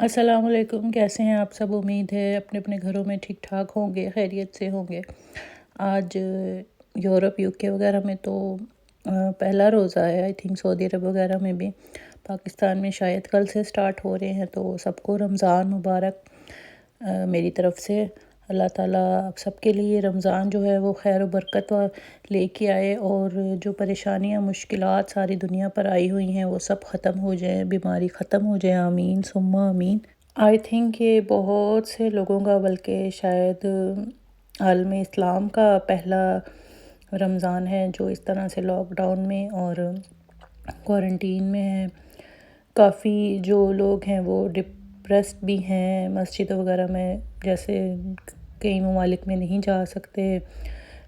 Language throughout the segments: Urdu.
السلام علیکم، کیسے ہیں آپ سب؟ امید ہے اپنے اپنے گھروں میں ٹھیک ٹھاک ہوں گے، خیریت سے ہوں گے۔ آج یورپ UK وغیرہ میں تو پہلا روزہ ہے، آئی تھنک سعودی عرب وغیرہ میں بھی، پاکستان میں شاید کل سے سٹارٹ ہو رہے ہیں، تو سب کو رمضان مبارک میری طرف سے۔ اللہ تعالیٰ آپ سب کے لیے رمضان جو ہے وہ خیر و برکت لے کے آئے، اور جو پریشانیاں مشکلات ساری دنیا پر آئی ہوئی ہیں وہ سب ختم ہو جائیں، بیماری ختم ہو جائیں، آمین ثم آمین۔ آئی تھنک یہ بہت سے لوگوں کا، بلکہ شاید عالم اسلام کا پہلا رمضان ہے جو اس طرح سے لاک ڈاؤن میں اور کوارنٹین میں ہے۔ کافی جو لوگ ہیں وہ ڈپریسڈ بھی ہیں، مسجد وغیرہ میں جیسے کئی ممالک میں نہیں جا سکتے،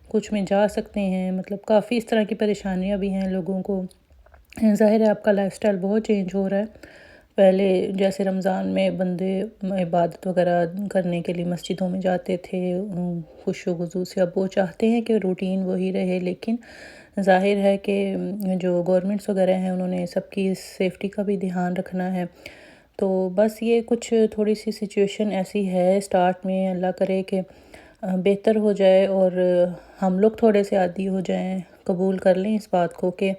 کچھ میں جا سکتے ہیں، مطلب کافی اس طرح کی پریشانیاں بھی ہیں لوگوں کو۔ ظاہر ہے آپ کا لائف سٹائل بہت چینج ہو رہا ہے۔ پہلے جیسے رمضان میں بندے عبادت وغیرہ کرنے کے لیے مسجدوں میں جاتے تھے خوش و خضوع سے، اب وہ چاہتے ہیں کہ روٹین وہی رہے، لیکن ظاہر ہے کہ جو گورنمنٹس وغیرہ ہیں انہوں نے سب کی سیفٹی کا بھی دھیان رکھنا ہے۔ تو بس یہ کچھ تھوڑی سی سچویشن ایسی ہے اسٹارٹ میں، اللہ کرے کہ بہتر ہو جائے اور ہم لوگ تھوڑے سے عادی ہو جائیں، قبول کر لیں اس بات کو کہ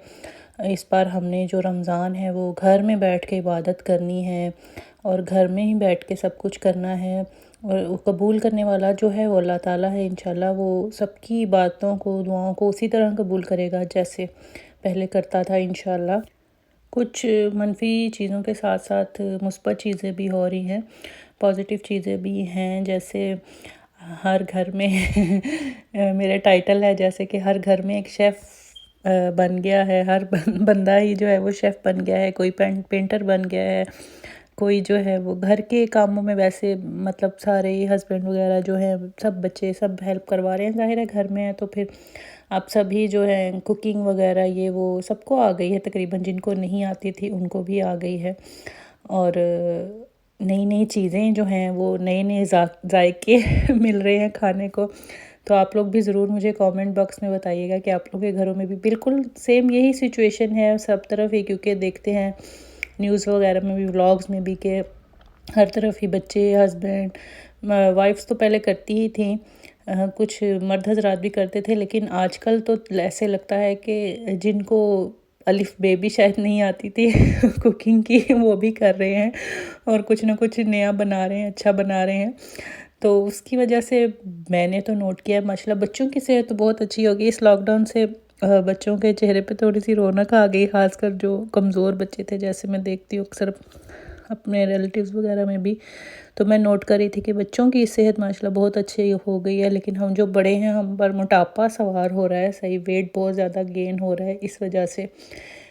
اس بار ہم نے جو رمضان ہے وہ گھر میں بیٹھ کے عبادت کرنی ہے اور گھر میں ہی بیٹھ کے سب کچھ کرنا ہے، اور قبول کرنے والا جو ہے وہ اللہ تعالیٰ ہے۔ انشاءاللہ وہ سب کی باتوں کو، دعاؤں کو اسی طرح قبول کرے گا جیسے پہلے کرتا تھا انشاءاللہ۔ کچھ منفی چیزوں کے ساتھ ساتھ مثبت چیزیں بھی ہو رہی ہیں، پازیٹیو چیزیں بھی ہیں، جیسے ہر گھر میں میرا ٹائٹل ہے جیسے کہ ہر گھر میں ایک شیف بن گیا ہے، ہر بندہ ہی جو ہے وہ شیف بن گیا ہے، کوئی پینٹر بن گیا ہے، کوئی جو ہے وہ گھر کے کاموں میں، ویسے مطلب سارے ہسبینڈ وغیرہ جو ہیں سب بچے سب ہیلپ کروا رہے ہیں، ظاہر ہے گھر میں ہے تو پھر آپ سبھی جو ہیں کوکنگ وغیرہ یہ وہ سب کو آ گئی ہے تقریباً، جن کو نہیں آتی تھی ان کو بھی آ گئی ہے، اور نئی نئی چیزیں جو ہیں وہ نئے نئے ذائقے مل رہے ہیں کھانے کو۔ تو آپ لوگ بھی ضرور مجھے کامنٹ باکس میں بتائیے گا کہ آپ لوگ کے گھروں میں بھی بالکل سیم یہی سچویشن ہے سب طرف ہی، کیونکہ دیکھتے ہیں نیوز وغیرہ میں بھی، ولاگز میں بھی، کہ ہر طرف ہی بچے، ہسبینڈ، وائفس تو پہلے کرتی ہی تھیں، کچھ مرد حضرات بھی کرتے تھے، لیکن آج کل تو ایسے لگتا ہے کہ جن کو الف بے بھی شاید نہیں آتی تھی کوکنگ کی، وہ بھی کر رہے ہیں اور کچھ نہ کچھ نیا بنا رہے ہیں، اچھا بنا رہے ہیں۔ تو اس کی وجہ سے میں نے تو نوٹ کیا ماشاءاللہ بچوں کی صحت تو بہت اچھی ہوگی اس لاک ڈاؤن سے، بچوں کے چہرے پہ تھوڑی سی رونق آ گئی، خاص کر جو کمزور بچے تھے، جیسے میں دیکھتی ہوں اکثر اپنے ریلیٹیوز وغیرہ میں بھی، تو میں نوٹ کر رہی تھی کہ بچوں کی صحت ماشاءاللہ بہت اچھی ہو گئی ہے، لیکن ہم جو بڑے ہیں ہم پر موٹاپا سوار ہو رہا ہے، صحیح ویٹ بہت زیادہ گین ہو رہا ہے اس وجہ سے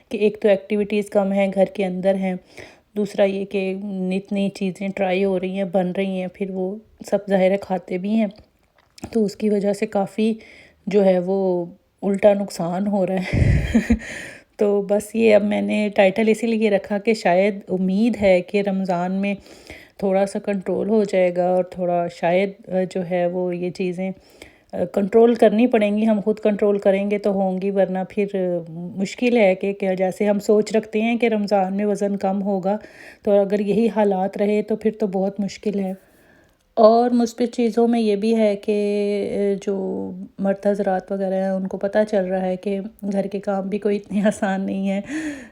کہ ایک تو ایکٹیویٹیز کم ہیں، گھر کے اندر ہیں، دوسرا یہ کہ نئی چیزیں ٹرائی ہو رہی ہیں، بن رہی ہیں، پھر وہ سب ظاہر ہے کھاتے بھی ہیں، تو اس کی وجہ سے کافی جو ہے وہ الٹا نقصان ہو رہا ہے تو بس یہ اب میں نے ٹائٹل اسی لیے رکھا کہ شاید امید ہے کہ رمضان میں تھوڑا سا کنٹرول ہو جائے گا، اور تھوڑا شاید جو ہے وہ یہ چیزیں کنٹرول کرنی پڑیں گی، ہم خود کنٹرول کریں گے تو ہوں گی، ورنہ پھر مشکل ہے کہ جیسے ہم سوچ رکھتے ہیں کہ رمضان میں وزن کم ہوگا، تو اگر یہی حالات رہے تو پھر تو بہت مشکل ہے۔ اور مثبت چیزوں میں یہ بھی ہے کہ جو مرد حضرات وغیرہ ہیں ان کو پتہ چل رہا ہے کہ گھر کے کام بھی کوئی اتنے آسان نہیں ہیں،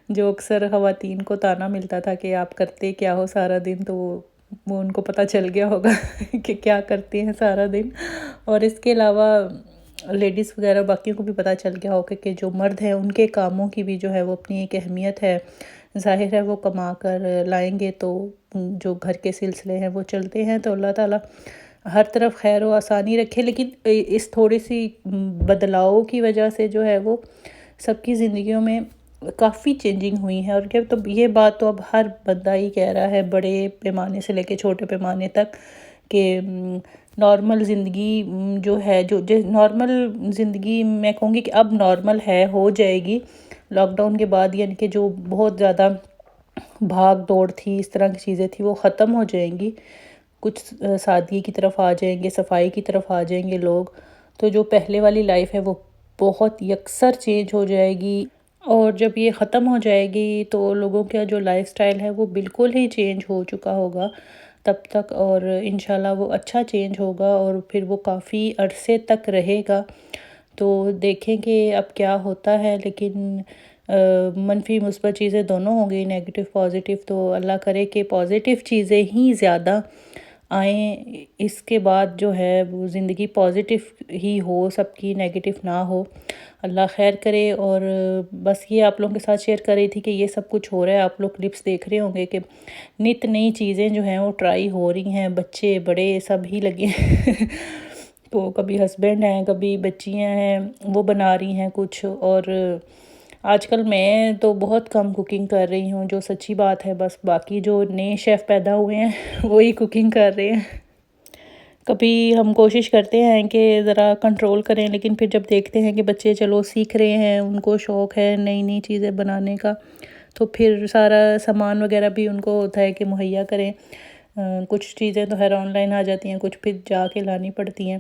جو اکثر خواتین کو طعنہ ملتا تھا کہ آپ کرتے کیا ہو سارا دن، تو وہ ان کو پتہ چل گیا ہوگا کہ کیا کرتے ہیں سارا دن۔ اور اس کے علاوہ لیڈیز وغیرہ باقیوں کو بھی پتہ چل گیا ہوگا کہ جو مرد ہیں ان کے کاموں کی بھی جو ہے وہ اپنی ایک اہمیت ہے، ظاہر ہے وہ کما کر لائیں گے تو جو گھر کے سلسلے ہیں وہ چلتے ہیں، تو اللہ تعالیٰ ہر طرف خیر و آسانی رکھے۔ لیکن اس تھوڑی سی بدلاؤ کی وجہ سے جو ہے وہ سب کی زندگیوں میں کافی چینجنگ ہوئی ہیں، اور کہ تو یہ بات تو اب ہر بندہ ہی کہہ رہا ہے، بڑے پیمانے سے لے کے چھوٹے پیمانے تک، کہ نارمل زندگی جو ہے، جو نارمل زندگی میں کہوں گی کہ اب نارمل ہے، ہو جائے گی لاک ڈاؤن کے بعد، یعنی کہ جو بہت زیادہ بھاگ دوڑ تھی، اس طرح کی چیزیں تھی، وہ ختم ہو جائیں گی، کچھ سادگی کی طرف آ جائیں گے، صفائی کی طرف آ جائیں گے لوگ، تو جو پہلے والی لائف ہے وہ بہت یکسر چینج ہو جائے گی۔ اور جب یہ ختم ہو جائے گی تو لوگوں کا جو لائف سٹائل ہے وہ بالکل ہی چینج ہو چکا ہوگا تب تک، اور انشاءاللہ وہ اچھا چینج ہوگا اور پھر وہ کافی عرصے تک رہے گا۔ تو دیکھیں کہ اب کیا ہوتا ہے، لیکن منفی مثبت چیزیں دونوں ہوں گی، نیگیٹو پازیٹیو، تو اللہ کرے کہ پازیٹیو چیزیں ہی زیادہ آئیں، اس کے بعد جو ہے وہ زندگی پازیٹیو ہی ہو، سب کی نیگیٹو نہ ہو، اللہ خیر کرے۔ اور بس یہ آپ لوگوں کے ساتھ شیئر کر رہی تھی کہ یہ سب کچھ ہو رہا ہے، آپ لوگ کلپس دیکھ رہے ہوں گے کہ نت نئی چیزیں جو ہیں وہ ٹرائی ہو رہی ہیں، بچے بڑے سب ہی لگے ہیں تو کبھی ہسبینڈ ہیں، کبھی بچیاں ہیں، وہ بنا رہی ہیں کچھ، اور آج کل میں تو بہت کم کوکنگ کر رہی ہوں، جو سچی بات ہے، بس باقی جو نئے شیف پیدا ہوئے ہیں وہی کوکنگ کر رہے ہیں۔ کبھی ہم کوشش کرتے ہیں کہ ذرا کنٹرول کریں، لیکن پھر جب دیکھتے ہیں کہ بچے چلو سیکھ رہے ہیں، ان کو شوق ہے نئی نئی چیزیں بنانے کا، تو پھر سارا سامان وغیرہ بھی ان کو ہوتا ہے کہ مہیا کریں۔ کچھ چیزیں تو خیر آن لائن آ جاتی ہیں، کچھ پھر جا کے لانی پڑتی ہیں،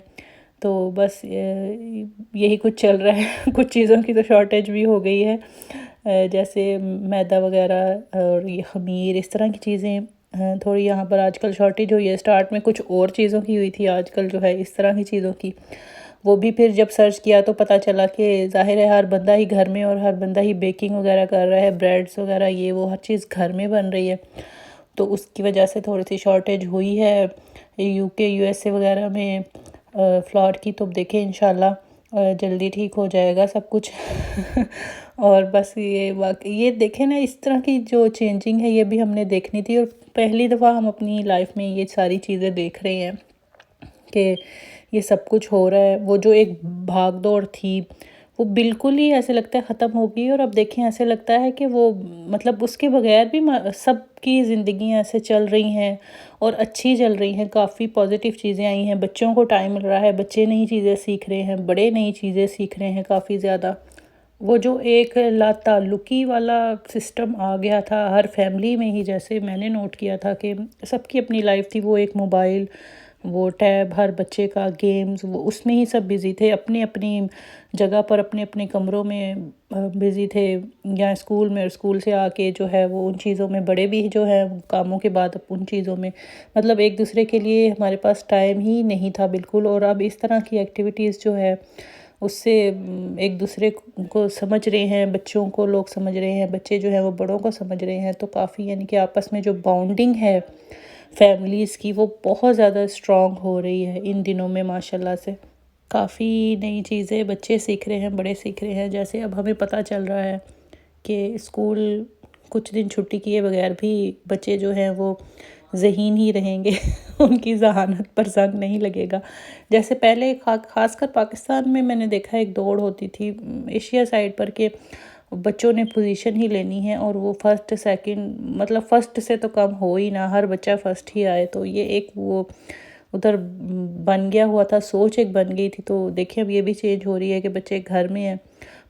تو بس یہی کچھ چل رہا ہے کچھ چیزوں کی تو شارٹیج بھی ہو گئی ہے، جیسے میدا وغیرہ اور یہ خمیر، اس طرح کی چیزیں تھوڑی یہاں پر آج کل شارٹیج ہوئی ہے۔ سٹارٹ میں کچھ اور چیزوں کی ہوئی تھی، آج کل جو ہے اس طرح کی چیزوں کی، وہ بھی پھر جب سرچ کیا تو پتہ چلا کہ ظاہر ہے ہر بندہ ہی گھر میں اور ہر بندہ ہی بیکنگ وغیرہ کر رہا ہے، بریڈز وغیرہ یہ وہ ہر چیز گھر میں بن رہی ہے، تو اس کی وجہ سے تھوڑی سی شارٹیج ہوئی ہے یو کے یو ایس اے وغیرہ میں فلاور کی۔ تو دیکھیں انشاءاللہ جلدی ٹھیک ہو جائے گا سب کچھ اور بس یہ دیکھیں نا، اس طرح کی جو چینجنگ ہے یہ بھی ہم نے دیکھنی تھی، اور پہلی دفعہ ہم اپنی لائف میں یہ ساری چیزیں دیکھ رہے ہیں کہ یہ سب کچھ ہو رہا ہے۔ وہ جو ایک بھاگ دوڑ تھی وہ بالکل ہی ایسے لگتا ہے ختم ہو گئی، اور اب دیکھیں ایسے لگتا ہے کہ وہ مطلب اس کے بغیر بھی سب کی زندگیاں ایسے چل رہی ہیں اور اچھی چل رہی ہیں، کافی پازیٹیو چیزیں آئی ہیں، بچوں کو ٹائم مل رہا ہے، بچے نئی چیزیں سیکھ رہے ہیں، بڑے نئی چیزیں سیکھ رہے ہیں کافی زیادہ۔ وہ جو ایک لا تعلقی والا سسٹم آ گیا تھا ہر فیملی میں ہی، جیسے میں نے نوٹ کیا تھا کہ سب کی اپنی لائف تھی، وہ ایک موبائل، وہ ٹیب، ہر بچے کا گیمز، وہ اس میں ہی سب بزی تھے، اپنی اپنی جگہ پر اپنے اپنے کمروں میں بزی تھے، یا اسکول میں، اور اسکول سے آ کے جو ہے وہ ان چیزوں میں، بڑے بھی جو ہے کاموں کے بعد ان چیزوں میں، مطلب ایک دوسرے کے لیے ہمارے پاس ٹائم ہی نہیں تھا بالکل۔ اور اب اس طرح کی ایکٹیویٹیز جو ہے اس سے ایک دوسرے کو سمجھ رہے ہیں، بچوں کو لوگ سمجھ رہے ہیں، بچے جو ہیں وہ بڑوں کو سمجھ رہے ہیں، تو کافی یعنی کہ آپس میں جو باؤنڈنگ ہے فیملیز کی وہ بہت زیادہ اسٹرانگ ہو رہی ہے ان دنوں میں ماشاءاللہ سے۔ کافی نئی چیزیں بچے سیکھ رہے ہیں، بڑے سیکھ رہے ہیں، جیسے اب ہمیں پتہ چل رہا ہے کہ اسکول کچھ دن چھٹی کیے بغیر بھی بچے جو ہیں وہ ذہین ہی رہیں گے ان کی ذہانت پر زنگ نہیں لگے گا۔ جیسے پہلے خاص کر پاکستان میں نے دیکھا ایک دوڑ ہوتی تھی ایشیا سائڈ پر کہ بچوں نے پوزیشن ہی لینی ہے، اور وہ فرسٹ سیکنڈ، مطلب فرسٹ سے تو کم ہو ہی نہ، ہر بچہ فرسٹ ہی آئے، تو یہ ایک وہ ادھر بن گیا ہوا تھا، سوچ ایک بن گئی تھی۔ تو دیکھیں اب یہ بھی چینج ہو رہی ہے کہ بچے گھر میں ہیں،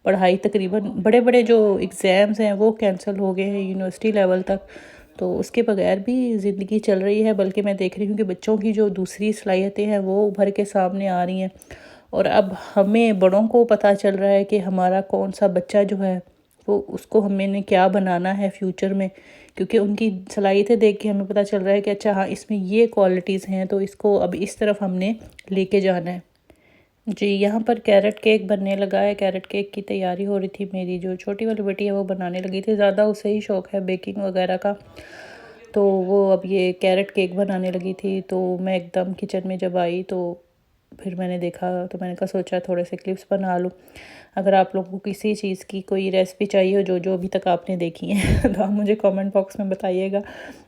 پڑھائی تقریباً بڑے بڑے جو ایگزامز ہیں وہ کینسل ہو گئے ہیں یونیورسٹی لیول تک، تو اس کے بغیر بھی زندگی چل رہی ہے، بلکہ میں دیکھ رہی ہوں کہ بچوں کی جو دوسری صلاحیتیں ہیں وہ ابھر کے سامنے آ رہی ہیں، اور اب ہمیں بڑوں کو پتہ چل رہا ہے کہ ہمارا کون سا بچہ جو ہے وہ اس کو ہمیں نے کیا بنانا ہے فیوچر میں، کیونکہ ان کی صلاحیتیں دیکھ کے ہمیں پتہ چل رہا ہے کہ اچھا ہاں اس میں یہ کوالٹیز ہیں، تو اس کو اب اس طرف ہم نے لے کے جانا ہے۔ جی یہاں پر کیرٹ کیک بننے لگا ہے، کیرٹ کیک کی تیاری ہو رہی تھی، میری جو چھوٹی والی بیٹی ہے وہ بنانے لگی تھی، زیادہ اسے ہی شوق ہے بیکنگ وغیرہ کا، تو وہ اب یہ کیرٹ کیک بنانے لگی تھی، تو میں ایک دم کچن میں جب آئی تو پھر میں نے دیکھا، تو میں نے کہا سوچا تھوڑے سے کلپس بنا لوں۔ اگر آپ لوگوں کو کسی چیز کی کوئی ریسپی چاہیے ہو جو ابھی تک آپ نے دیکھی ہیں تو آپ مجھے کامنٹ باکس میں بتائیے گا،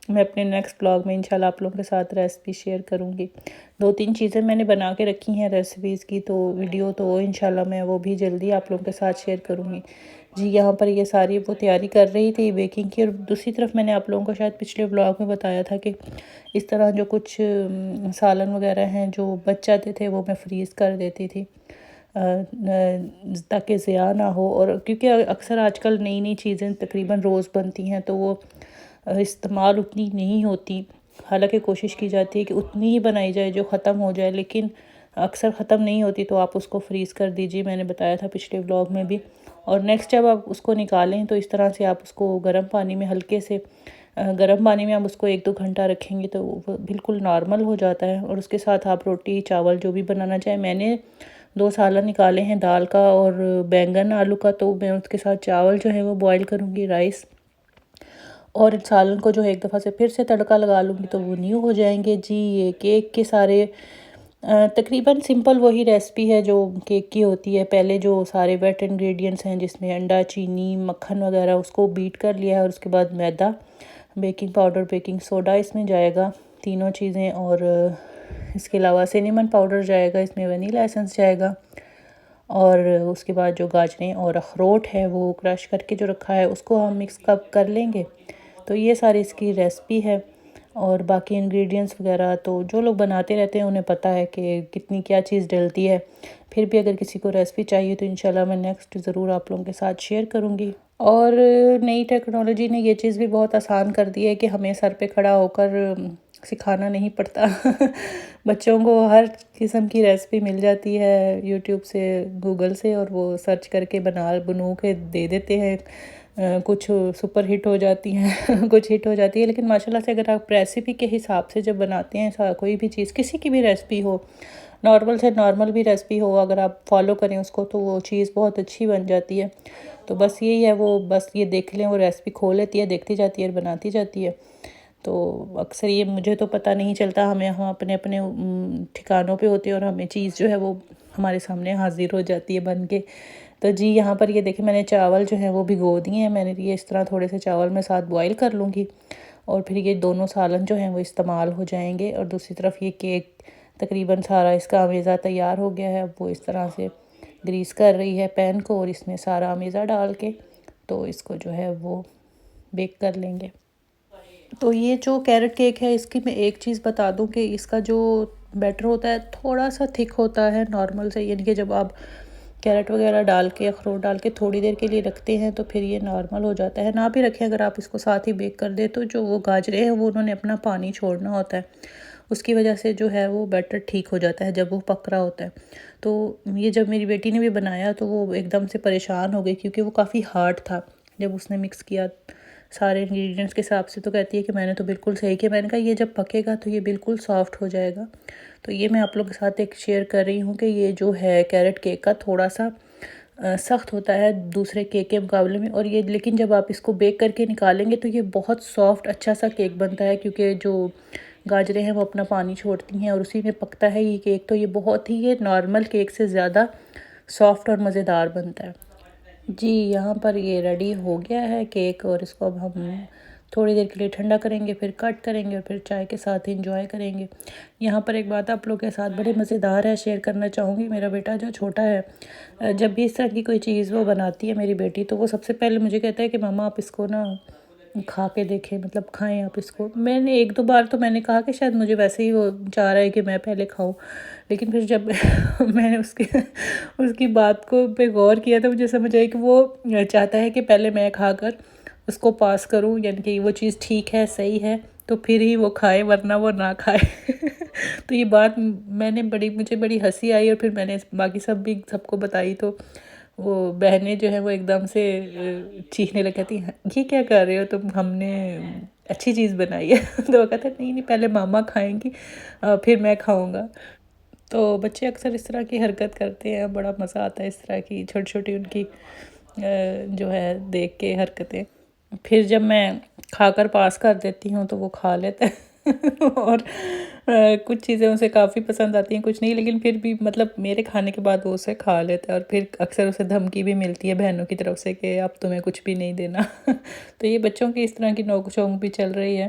میں اپنے نیکسٹ بلاگ میں انشاءاللہ آپ لوگوں کے ساتھ ریسپی شیئر کروں گی۔ 2-3 چیزیں میں نے بنا کے رکھی ہیں ریسیپیز کی، تو ویڈیو تو انشاءاللہ میں وہ بھی جلدی آپ لوگوں کے ساتھ شیئر کروں گی۔ جی یہاں پر یہ ساری وہ تیاری کر رہی تھی بیکنگ کی، اور دوسری طرف میں نے آپ لوگوں کو شاید پچھلے بلاگ میں بتایا تھا کہ اس طرح جو کچھ سالن وغیرہ ہیں جو بچ جاتے تھے وہ میں فریز کر دیتی تھی تاکہ ضیاع نہ ہو، اور کیونکہ اکثر آج کل نئی نئی چیزیں تقریباً روز بنتی ہیں تو وہ استعمال اتنی نہیں ہوتی، حالانکہ کوشش کی جاتی ہے کہ اتنی ہی بنائی جائے جو ختم ہو جائے، لیکن اکثر ختم نہیں ہوتی تو آپ اس کو فریز کر دیجیے، میں نے بتایا تھا پچھلے ولاگ میں بھی۔ اور نیکسٹ جب آپ اس کو نکالیں تو اس طرح سے آپ اس کو گرم پانی میں ہلکے سے گرم پانی میں آپ اس کو 1-2 گھنٹہ رکھیں گے تو وہ بالکل نارمل ہو جاتا ہے۔ اور اس کے ساتھ آپ روٹی چاول جو بھی بنانا چاہیں، میں نے 2 سالن نکالے ہیں دال کا اور بینگن آلو کا، تو میں اس کے ساتھ چاول جو ہے وہ بوائل کروں گی، رائس، اور سالن کو جو ہے ایک دفعہ سے پھر سے تڑکا لگا لوں گی تو وہ نیو ہو جائیں گے جی۔ یہ کیک کے سارے تقریباً سمپل وہی ریسپی ہے جو کیک کی ہوتی ہے۔ پہلے جو سارے ویٹ انگریڈینٹس ہیں جس میں انڈا، چینی، مکھن وغیرہ، اس کو بیٹ کر لیا ہے، اور اس کے بعد میدا، بیکنگ پاؤڈر، بیکنگ سوڈا اس میں جائے گا، تینوں چیزیں، اور اس کے علاوہ سینیمن پاؤڈر جائے گا، اس میں ونیلا ایسنس جائے گا، اور اس کے بعد جو گاجریں اور اخروٹ ہے وہ کرش کر کے جو رکھا ہے اس کو ہم مکس کر لیں گے۔ تو یہ ساری اس کی ریسپی ہے، اور باقی انگریڈینٹس وغیرہ تو جو لوگ بناتے رہتے ہیں انہیں پتہ ہے کہ کتنی کیا چیز ڈلتی ہے۔ پھر بھی اگر کسی کو ریسپی چاہیے تو انشاءاللہ میں نیکسٹ ضرور آپ لوگوں کے ساتھ شیئر کروں گی۔ اور نئی ٹیکنالوجی نے یہ چیز بھی بہت آسان کر دی ہے کہ ہمیں سر پہ کھڑا ہو کر سکھانا نہیں پڑتا۔ بچوں کو ہر قسم کی ریسپی مل جاتی ہے یوٹیوب سے، گوگل سے، اور وہ سرچ کر کے بنو کے دے دیتے ہیں۔ کچھ سپر ہٹ ہو جاتی ہیں، کچھ ہٹ ہو جاتی ہے، لیکن ماشاءاللہ سے اگر آپ ریسیپی کے حساب سے جب بناتے ہیں کوئی بھی چیز، کسی کی بھی ریسپی ہو، نارمل سے نارمل بھی ریسپی ہو، اگر آپ فالو کریں اس کو تو وہ چیز بہت اچھی بن جاتی ہے۔ تو بس یہی ہے، وہ بس یہ دیکھ لیں، وہ ریسپی کھول لیتی ہے، دیکھتی جاتی ہے اور بناتی جاتی ہے۔ تو اکثر یہ مجھے تو پتہ نہیں چلتا، ہم اپنے اپنے ٹھکانوں پہ ہوتے ہیں اور ہمیں چیز جو ہے وہ ہمارے سامنے حاضر ہو جاتی ہے بن کے۔ تو جی یہاں پر یہ دیکھیں، میں نے چاول جو ہیں وہ بھگو دیے ہیں، میں نے یہ اس طرح تھوڑے سے چاول میں ساتھ بوائل کر لوں گی، اور پھر یہ دونوں سالن جو ہیں وہ استعمال ہو جائیں گے۔ اور دوسری طرف یہ کیک تقریباً سارا اس کا امیزہ تیار ہو گیا ہے، اب وہ اس طرح سے گریس کر رہی ہے پین کو، اور اس میں سارا امیزہ ڈال کے تو اس کو جو ہے وہ بیک کر لیں گے۔ تو یہ جو کیرٹ کیک ہے، اس کی میں ایک چیز بتا دوں کہ اس کا جو بیٹر ہوتا ہے تھوڑا سا تھک ہوتا ہے نارمل سے، یعنی کہ جب آپ کیرٹ وغیرہ ڈال کے، اخروٹ ڈال کے تھوڑی دیر کے لیے رکھتے ہیں تو پھر یہ نارمل ہو جاتا ہے۔ نہ بھی رکھیں، اگر آپ اس کو ساتھ ہی بیک کر دیں تو جو وہ گاجریں ہیں وہ انہوں نے اپنا پانی چھوڑنا ہوتا ہے، اس کی وجہ سے جو ہے وہ بیٹر ٹھیک ہو جاتا ہے جب وہ پک رہا ہوتا ہے۔ تو یہ جب میری بیٹی نے بھی بنایا تو وہ ایک دم سے پریشان ہو گئی، کیونکہ وہ کافی ہارڈ تھا جب اس نے مکس کیا سارے انگریڈینٹس کے حساب سے، تو کہتی ہے کہ میں نے تو بالکل صحیح کیا۔ میں نے کہا یہ جب پکے گا تو یہ بالکل سافٹ ہو جائے گا۔ تو یہ میں آپ لوگوں کے ساتھ ایک شیئر کر رہی ہوں کہ یہ جو ہے کیرٹ کیک کا تھوڑا سا سخت ہوتا ہے دوسرے کیک کے مقابلے میں، اور یہ لیکن جب آپ اس کو بیک کر کے نکالیں گے تو یہ بہت سافٹ اچھا سا کیک بنتا ہے، کیونکہ جو گاجریں ہیں وہ اپنا پانی چھوڑتی ہیں اور اسی میں پکتا ہے یہ کیک، تو یہ بہت ہی یہ نارمل کیک سے زیادہ سافٹ اور مزیدار بنتا ہے۔ جی یہاں پر یہ ریڈی ہو گیا ہے کیک، اور اس کو اب ہم تھوڑی دیر کے لیے ٹھنڈا کریں گے، پھر کٹ کریں گے اور پھر چائے کے ساتھ انجوائے کریں گے۔ یہاں پر ایک بات آپ لوگ کے ساتھ بڑے مزیدار ہے، شیئر کرنا چاہوں گی۔ میرا بیٹا جو چھوٹا ہے، جب بھی اس طرح کی کوئی چیز وہ بناتی ہے میری بیٹی، تو وہ سب سے پہلے مجھے کہتا ہے کہ ماما آپ اس کو نا کھا کے دیکھیں، مطلب کھائیں آپ اس کو۔ میں نے 1-2 بار تو میں نے کہا کہ شاید مجھے ویسے ہی وہ چاہ رہا ہے کہ میں پہلے کھاؤں، لیکن پھر جب میں نے اس کی بات کو پہ غور کیا تو مجھے سمجھ آئی کہ وہ چاہتا ہے کہ پہلے میں کھا کر اس کو پاس کروں، یعنی کہ وہ چیز ٹھیک ہے، صحیح ہے، تو پھر ہی وہ کھائے، ورنہ وہ نہ کھائے۔ تو یہ بات مجھے بڑی ہنسی آئی، اور پھر میں نے باقی سب کو بتائی تو وہ بہنیں جو ہیں وہ ایک دم سے چیخنے لگ جاتی ہیں، یہ کیا کر رہے ہو تم، ہم نے اچھی چیز بنائی ہے۔ تو وہ کہتا ہے نہیں پہلے ماما کھائیں گی پھر میں کھاؤں گا۔ تو بچے اکثر اس طرح کی حرکت کرتے ہیں، بڑا مزہ آتا ہے اس طرح کی چھوٹی چھوٹی ان کی جو ہے دیکھ کے حرکتیں۔ پھر جب میں کھا کر پاس کر دیتی ہوں تو وہ کھا لیتا ہے۔ اور کچھ چیزیں اسے کافی پسند آتی ہیں، کچھ نہیں، لیکن پھر بھی مطلب میرے کھانے کے بعد وہ اسے کھا لیتا ہے، اور پھر اکثر اسے دھمکی بھی ملتی ہے بہنوں کی طرف سے کہ اب تمہیں کچھ بھی نہیں دینا۔ تو یہ بچوں کی اس طرح کی نوک جھونک بھی چل رہی ہے۔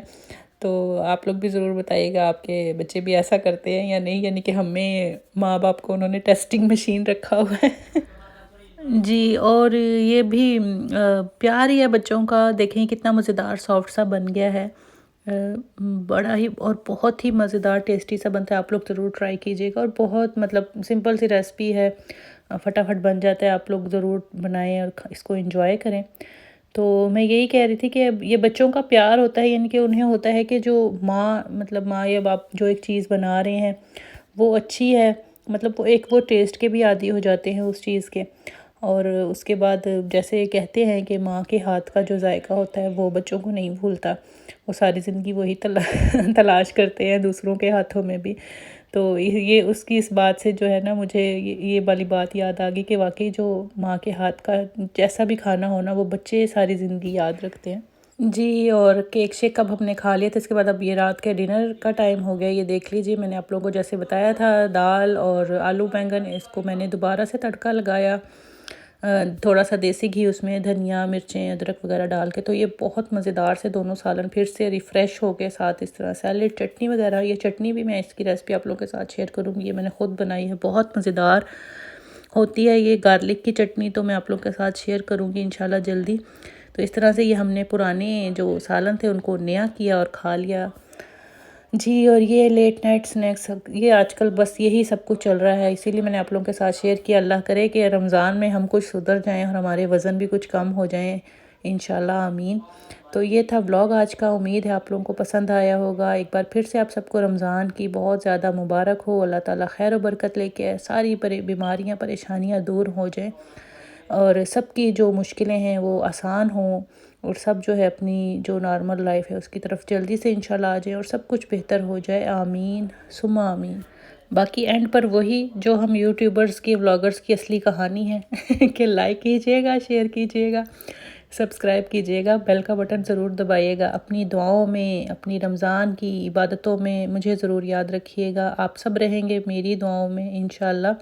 تو آپ لوگ بھی ضرور بتائیے گا آپ کے بچے بھی ایسا کرتے ہیں یا نہیں، یعنی کہ ہمیں ماں باپ کو انہوں نے ٹیسٹنگ مشین رکھا ہوا ہے۔ جی اور یہ بھی پیار ہی ہے بچوں کا، دیکھیں کتنا مزیدار سافٹ سا بن گیا ہے، بڑا ہی اور بہت ہی مزیدار ٹیسٹی سا بنتا ہے۔ آپ لوگ ضرور ٹرائی کیجیے گا، اور بہت مطلب سمپل سی ریسپی ہے، فٹافٹ بن جاتا ہے، آپ لوگ ضرور بنائیں اور اس کو انجوائے کریں۔ تو میں یہی کہہ رہی تھی کہ یہ بچوں کا پیار ہوتا ہے، یعنی کہ انہیں ہوتا ہے کہ جو ماں یا باپ جو ایک چیز بنا رہے ہیں وہ اچھی ہے، مطلب وہ ٹیسٹ کے بھی عادی ہو جاتے ہیں اس چیز کے، اور اس کے بعد جیسے کہتے ہیں کہ ماں کے ہاتھ کا جو ذائقہ ہوتا ہے وہ بچوں کو نہیں بھولتا، وہ ساری زندگی وہی تلاش کرتے ہیں دوسروں کے ہاتھوں میں بھی۔ تو یہ اس بات سے جو ہے نا مجھے یہ والی بات یاد آ گئی کہ واقعی جو ماں کے ہاتھ کا جیسا بھی کھانا ہونا وہ بچے ساری زندگی یاد رکھتے ہیں۔ جی، اور کیک شیک اب ہم نے کھا لیا تھا، اس کے بعد اب یہ رات کے ڈنر کا ٹائم ہو گیا۔ یہ دیکھ لیجئے، میں نے آپ لوگوں کو جیسے بتایا تھا دال اور آلو بینگن، اس کو میں نے دوبارہ سے تڑکا لگایا، تھوڑا سا دیسی گھی اس میں، دھنیا مرچیں ادرک وغیرہ ڈال کے، تو یہ بہت مزیدار سے دونوں سالن پھر سے ریفریش ہو کے ساتھ اس طرح سیلڈ چٹنی وغیرہ۔ یہ چٹنی بھی میں اس کی ریسپی آپ لوگوں کے ساتھ شیئر کروں گی، یہ میں نے خود بنائی ہے، بہت مزیدار ہوتی ہے یہ گارلک کی چٹنی، تو میں آپ لوگوں کے ساتھ شیئر کروں گی انشاءاللہ جلدی۔ تو اس طرح سے یہ ہم نے پرانے جو سالن تھے ان کو نیا کیا اور کھا لیا جی۔ اور یہ لیٹ نائٹ سنیکس، یہ آج کل بس یہی سب کچھ چل رہا ہے، اسی لیے میں نے آپ لوگوں کے ساتھ شیئر کیا۔ اللہ کرے کہ رمضان میں ہم کچھ سدھر جائیں اور ہمارے وزن بھی کچھ کم ہو جائیں انشاءاللہ، آمین۔ تو یہ تھا ولاگ آج کا، امید ہے آپ لوگوں کو پسند آیا ہوگا۔ ایک بار پھر سے آپ سب کو رمضان کی بہت زیادہ مبارک ہو، اللہ تعالیٰ خیر و برکت لے کے ساری بیماریاں پریشانیاں دور ہو جائیں، اور سب کی جو مشکلیں ہیں وہ آسان ہوں، اور سب جو ہے اپنی جو نارمل لائف ہے اس کی طرف جلدی سے انشاءاللہ آ جائیں، اور سب کچھ بہتر ہو جائے، آمین ثم آمین۔ باقی اینڈ پر وہی جو ہم یوٹیوبرز کی ولاگرز کی اصلی کہانی ہے کہ لائک کیجئے گا، شیئر کیجئے گا، سبسکرائب کیجئے گا، بیل کا بٹن ضرور دبائیے گا، اپنی دعاؤں میں، اپنی رمضان کی عبادتوں میں مجھے ضرور یاد رکھیے گا۔ آپ سب رہیں گے میری دعاؤں میں انشاءاللہ۔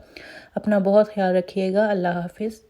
اپنا بہت خیال رکھیے گا، اللہ حافظ۔